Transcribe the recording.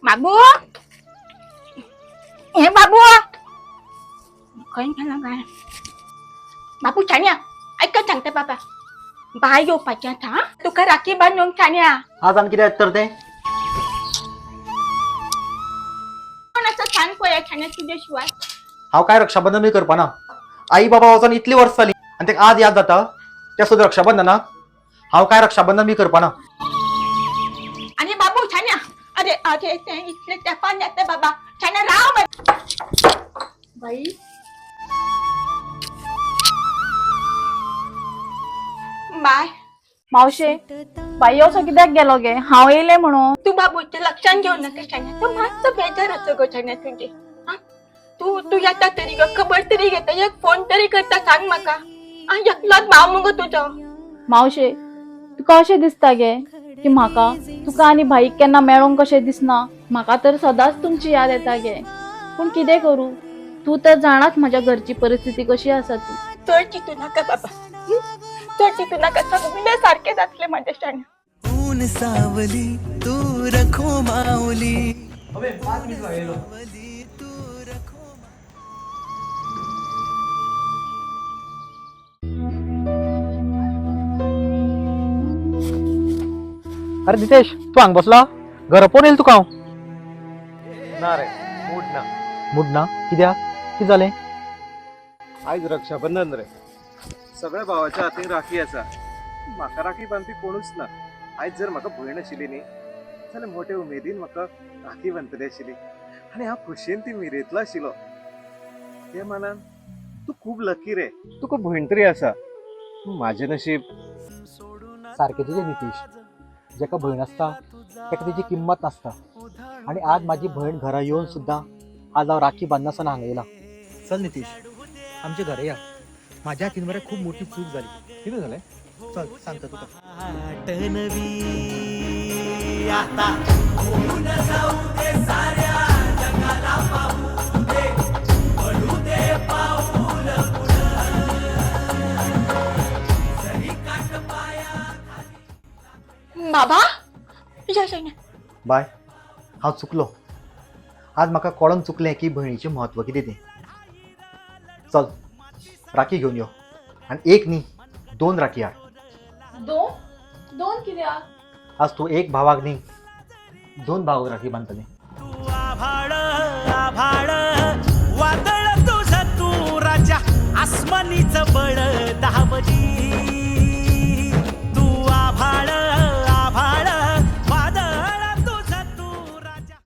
बाबू हे बाबू काही झालं काय बाबू छान्या ऐक काय सांगते बाबा बाय येऊपाच्या था तुका राखी बांधून छान्या आज आणखी काय तर ते कोणाचं छान पोया छान्या तुझ्याशिवाय हाव काय रक्षाबंधन मी करपा ना आई बाबा वचन इतली वर्ष जाली आणि ते आज याद जाता त्या सुद्धा रक्षाबंधन हाव काय रक्षाबंधन मी करपा ना आणि बाबू छान्या अरे अरे ते इथले त्या पाण्यात बाबा छान्या राव बाई बाय मावशे बाई असं कित्याक गेलो गे हांव येयले म्हणून तू बाबूचे लक्षात घेऊ नका छान्या तू मस्त बेजार होतो गो छान्या तुझे तू तू येता तरी ग खबर तरी घेता एक फोन तरी करता सांग म्हाका एकलोच भाव मगो तुझो मावशे तुका अशें दिसता गे की म्हाका तुका आनी भाईक केन्ना मेळोंक कशें दिसना म्हाका तर सदांच तुमची याद येता गे पूण कितें करूं तू तर जाणाच म्हज्या घरची परिस्थिती कशी आसा ती चड चितू नाका बाबा चड चितू नाका सगळे सारखे जातले माझ्या शाण्या ऊन सावली तू रखो माऊली अरे नितेश तू हांग बसला घर पोन येईल तुका ना रे मूड ना मूड ना कित्याक कितें जालें आयज रक्षाबंधन रे सगळ्या भावाच्या हातीन राखी आसा म्हाका राखी बांदपी कोणूच ना आयज जर म्हाका भयण आशिल्ली न्ही जाल्यार मोठे उमेदीन म्हाका राखी बांदतली आशिल्ली आनी हांव खोशयेन ती मिरयतलो आशिल्लो ते मानान तू खूब लकी रे तुका भयण तरी आसा म्हाजें नशीब सारकें तुजें नितीश जेका भयण आसता तेका तेजी किंमत नासता आनी आज म्हाजी भयण घरा येवन सुद्दां आज हांव राखी बांदनासतना हांगा येयला चल नितीश आमच्या घरा या म्हाज्या हातीन मरे खूब मोठी चूक जाली कितें जालें चल सांगता तुका आठनवी आता होऊन जाऊ दे साऱ्या जगाला पाहू दे पडू दे पाऊल सरी काट पाया बाबा या शाण्या बाय हांव चुकलो आज म्हाका कळोन चुकलें की भयणीचें म्हत्व कितें तें चल राखी घेवन यो आनी एक न्ही 2 राखी हाड दोन कित्याक आज तू एक भावाक न्ही 2 भावाक राखी बांदतलें तू आभाळ